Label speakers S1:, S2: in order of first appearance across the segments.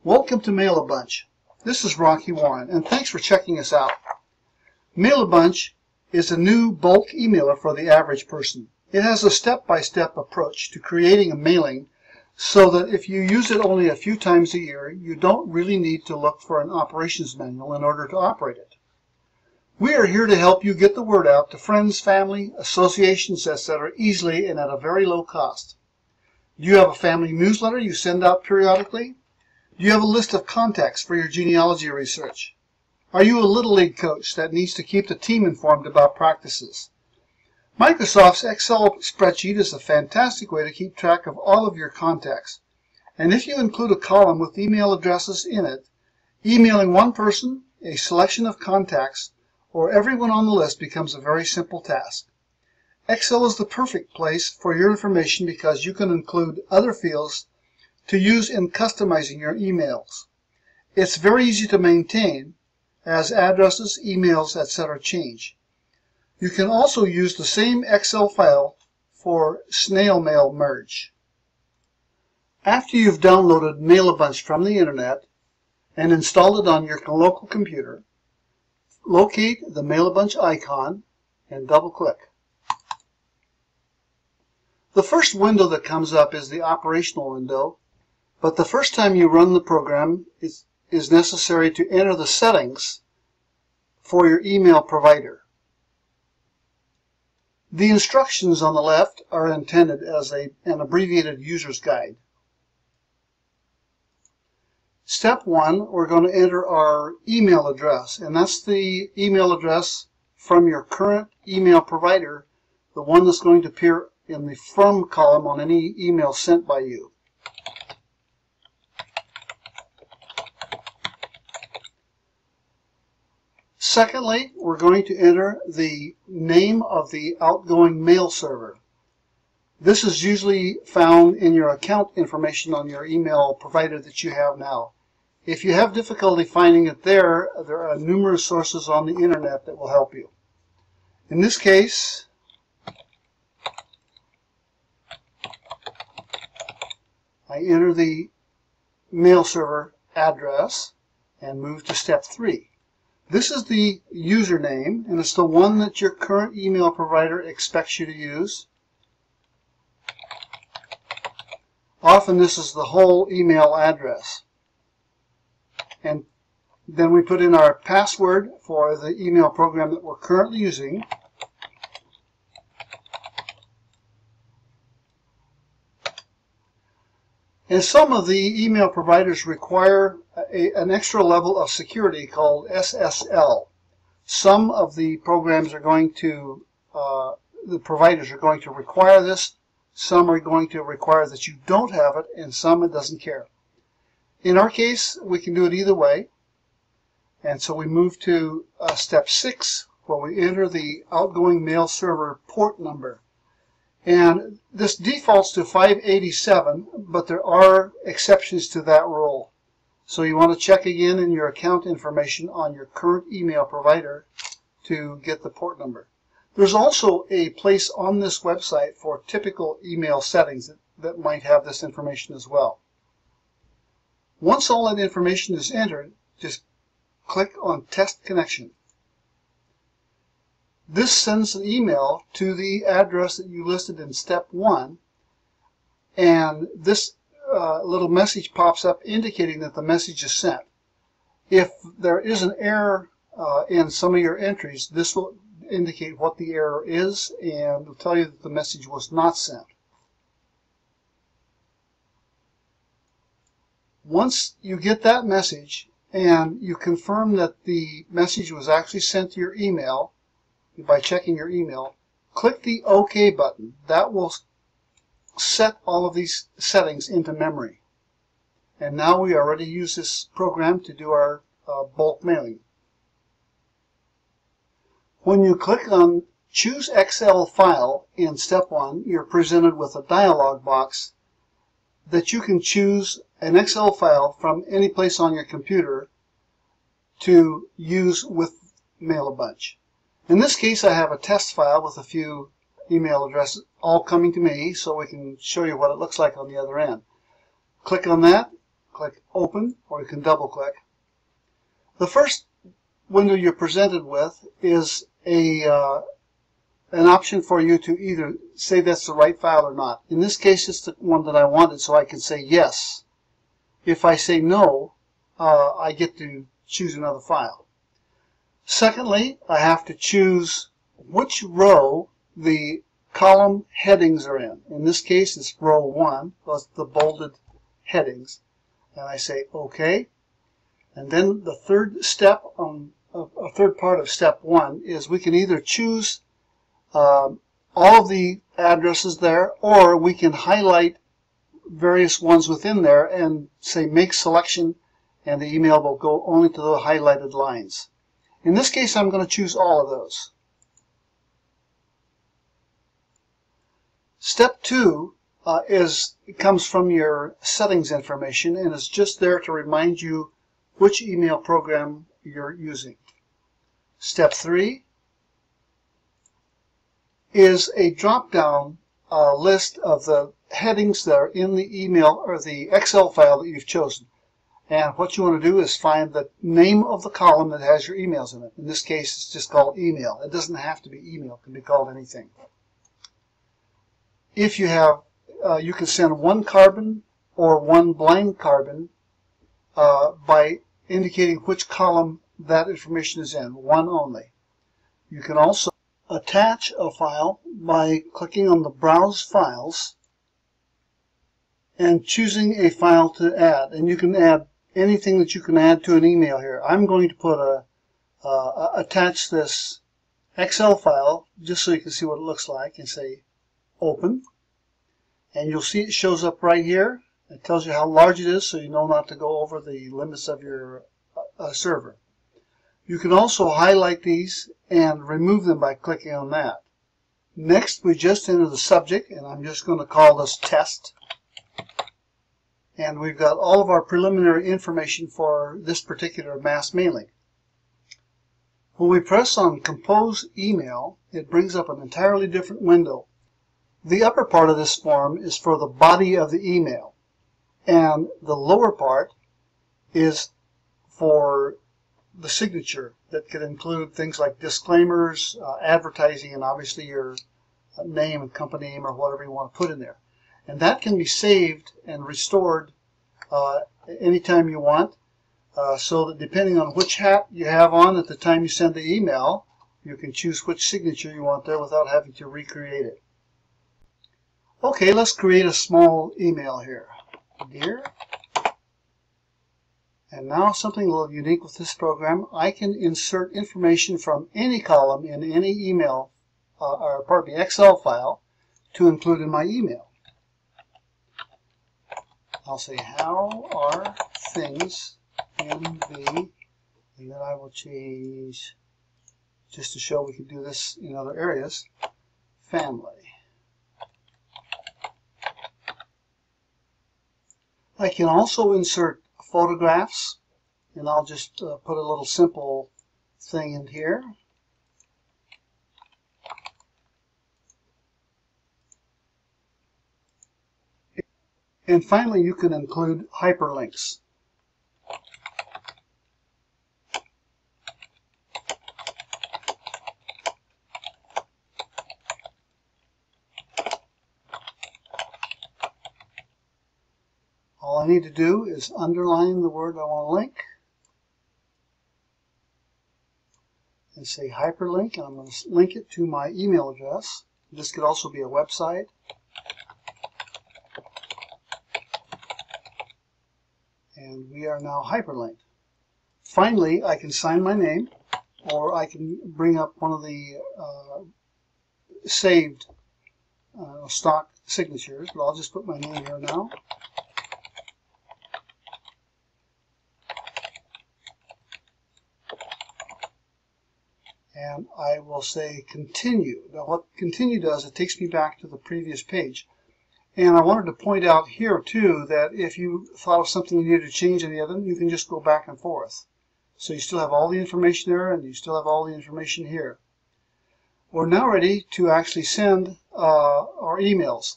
S1: Welcome to Mail-A-Bunch. This is Rocky Warren, and thanks for checking us out. Mail-A-Bunch is a new bulk emailer for the average person. It has a step-by-step approach to creating a mailing so that if you use it only a few times a year, you don't really need to look for an operations manual in order to operate it. We are here to help you get the word out to friends, family, associations, etc. easily and at a very low cost. Do you have a family newsletter you send out periodically? Do you have a list of contacts for your genealogy research? Are you a Little League coach that needs to keep the team informed about practices? Microsoft's Excel spreadsheet is a fantastic way to keep track of all of your contacts. And if you include a column with email addresses in it, emailing one person, a selection of contacts, or everyone on the list becomes a very simple task. Excel is the perfect place for your information because you can include other fields to use in customizing your emails. It's very easy to maintain as addresses, emails, etc. change. You can also use the same Excel file for snail mail merge. After you've downloaded Mail-A-Bunch from the internet and installed it on your local computer, locate the Mail-A-Bunch icon and double-click. The first window that comes up is the operational window, but the first time you run the program, it is necessary to enter the settings for your email provider. The instructions on the left are intended as an abbreviated user's guide. Step 1, we're going to enter our email address, and that's the email address from your current email provider, the one that's going to appear in the From column on any email sent by you. Secondly, we're going to enter the name of the outgoing mail server. This is usually found in your account information on your email provider that you have now. If you have difficulty finding it there are numerous sources on the internet that will help you. In this case, I enter the mail server address and move to step 3. This is the username, and it's the one that your current email provider expects you to use. Often this is the whole email address. And then we put in our password for the email program that we're currently using. And some of the email providers require an extra level of security called SSL. Some of the programs are going to, the providers are going to require this. Some are going to require that you don't have it, and some it doesn't care. In our case, we can do it either way. And so we move to step 6, where we enter the outgoing mail server port number. And this defaults to 587, but there are exceptions to that rule. So you want to check again in your account information on your current email provider to get the port number. There's also a place on this website for typical email settings that might have this information as well. Once all that information is entered, just click on Test Connection. This sends an email to the address that you listed in step 1, and this little message pops up indicating that the message is sent. If there is an error in some of your entries, this will indicate what the error is and will tell you that the message was not sent. Once you get that message and you confirm that the message was actually sent to your email by checking your email, click the OK button. That will set all of these settings into memory. And now we are ready to use this program to do our bulk mailing. When you click on Choose Excel File in step 1, you're presented with a dialog box that you can choose an Excel file from any place on your computer to use with Mail-A-Bunch. In this case, I have a test file with a few email addresses all coming to me, so we can show you what it looks like on the other end. Click on that, click Open, or you can double click. The first window you're presented with is an option for you to either say that's the right file or not. In this case, it's the one that I wanted, so I can say yes. If I say no, I get to choose another file. Secondly, I have to choose which row the column headings are in. In this case, it's row 1, that's the bolded headings. And I say OK. And then the third step, a third part of step 1, is we can either choose all of the addresses there, or we can highlight various ones within there and say make selection, and the email will go only to the highlighted lines. In this case, I'm going to choose all of those. Step 2 comes from your settings information and is just there to remind you which email program you're using. Step 3 is a drop-down list of the headings that are in the email or the Excel file that you've chosen. And what you want to do is find the name of the column that has your emails in it. In this case, it's just called email. It doesn't have to be email. It can be called anything. If you have, you can send one carbon or one blank carbon by indicating which column that information is in, one only. You can also attach a file by clicking on the Browse Files and choosing a file to add. And you can add anything that you can add to an email here. I'm going to put attach this Excel file just so you can see what it looks like, and say Open. And you'll see it shows up right here. It tells you how large it is, so you know not to go over the limits of your server. You can also highlight these and remove them by clicking on that. Next, we just enter the subject, and I'm just going to call this Test. And we've got all of our preliminary information for this particular mass mailing. When we press on Compose Email, it brings up an entirely different window. The upper part of this form is for the body of the email, and the lower part is for the signature that could include things like disclaimers, advertising, and obviously your name and company name or whatever you want to put in there. And that can be saved and restored anytime you want, so that depending on which hat you have on at the time you send the email, you can choose which signature you want there without having to recreate it. Okay, let's create a small email here. Dear. And now something a little unique with this program, I can insert information from any column in any email, Excel file to include in my email. I'll say, how are things in the, and then I will change, just to show we can do this in other areas, family. I can also insert photographs, and I'll just put a little simple thing in here. And finally, you can include hyperlinks. All I need to do is underline the word I want to link and say hyperlink, and I'm going to link it to my email address. This could also be a website. And we are now hyperlinked. Finally, I can sign my name, or I can bring up one of the saved stock signatures, but I'll just put my name here now. And I will say continue. Now what continue does, it takes me back to the previous page. And I wanted to point out here too that if you thought of something you needed to change in the other, you can just go back and forth. So you still have all the information there, and you still have all the information here. We're now ready to actually send our emails.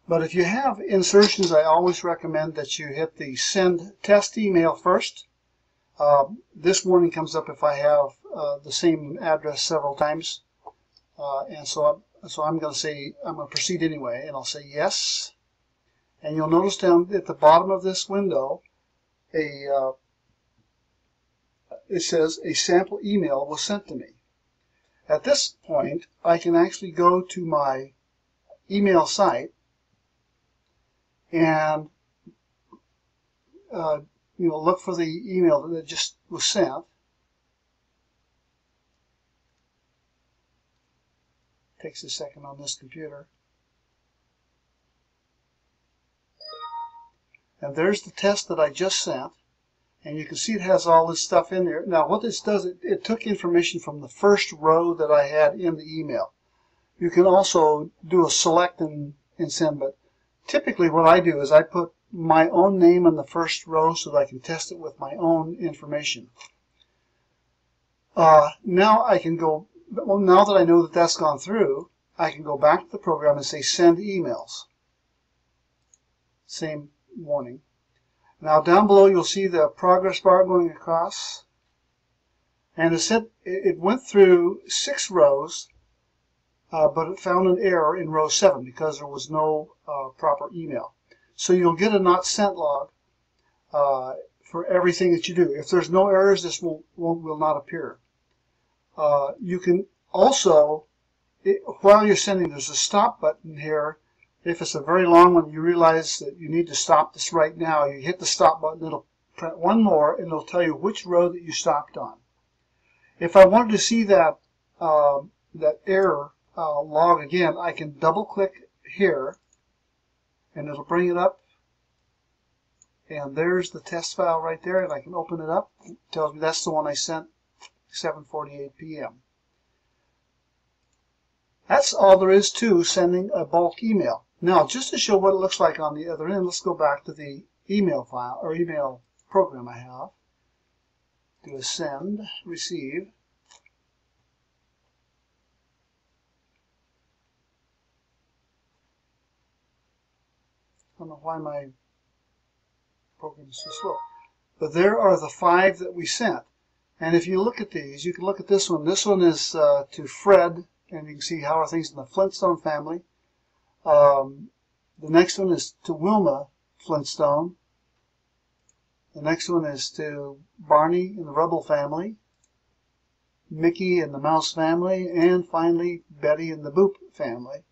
S1: But if you have insertions, I always recommend that you hit the send test email first. This warning comes up if I have the same address several times. And so I'm going to proceed anyway, and I'll say yes. And you'll notice down at the bottom of this window, it says a sample email was sent to me. At this point, I can actually go to my email site and look for the email that just was sent. Takes a second on this computer. And there's the test that I just sent. And you can see it has all this stuff in there. Now what this does, it took information from the first row that I had in the email. You can also do a select and send, but typically what I do is I put my own name in the first row so that I can test it with my own information. Now I can go, well, now that I know that that's gone through, I can go back to the program and say send emails. Same warning. Now down below you'll see the progress bar going across, and it said it went through 6 rows, but it found an error in row 7 because there was no proper email. So you'll get a not sent log for everything that you do. If there's no errors, this will not appear. You can also, while you're sending, there's a stop button here. If it's a very long one, you realize that you need to stop this right now. You hit the stop button, it'll print one more, and it'll tell you which row that you stopped on. If I wanted to see that that error log again, I can double-click here, and it'll bring it up. And there's the test file right there, and I can open it up. It tells me that's the one I sent 7:48 p.m. That's all there is to sending a bulk email. Now, just to show what it looks like on the other end, let's go back to the email file or email program I have. Do a send, receive. I don't know why my program is so slow. But there are the 5 that we sent. And if you look at these, you can look at this one. This one is to Fred, and you can see how are things in the Flintstone family. The next one is to Wilma Flintstone. The next one is to Barney and the Rubble family, Mickey and the Mouse family, and finally Betty and the Boop family.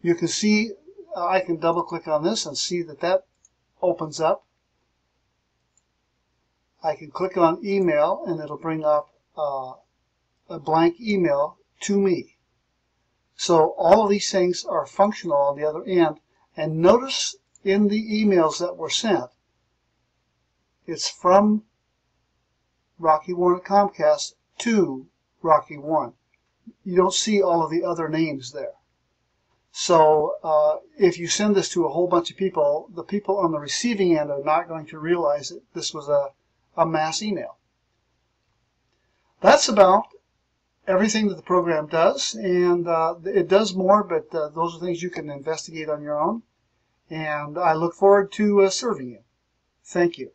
S1: You can see, I can double click on this and see that that opens up. I can click on email and it'll bring up a blank email to me. So all of these things are functional on the other end. And notice in the emails that were sent, it's from Rocky Warren at Comcast to Rocky Warren. You don't see all of the other names there. So if you send this to a whole bunch of people, the people on the receiving end are not going to realize that this was a mass email. That's about everything that the program does, and it does more, but those are things you can investigate on your own, and I look forward to serving you. Thank you.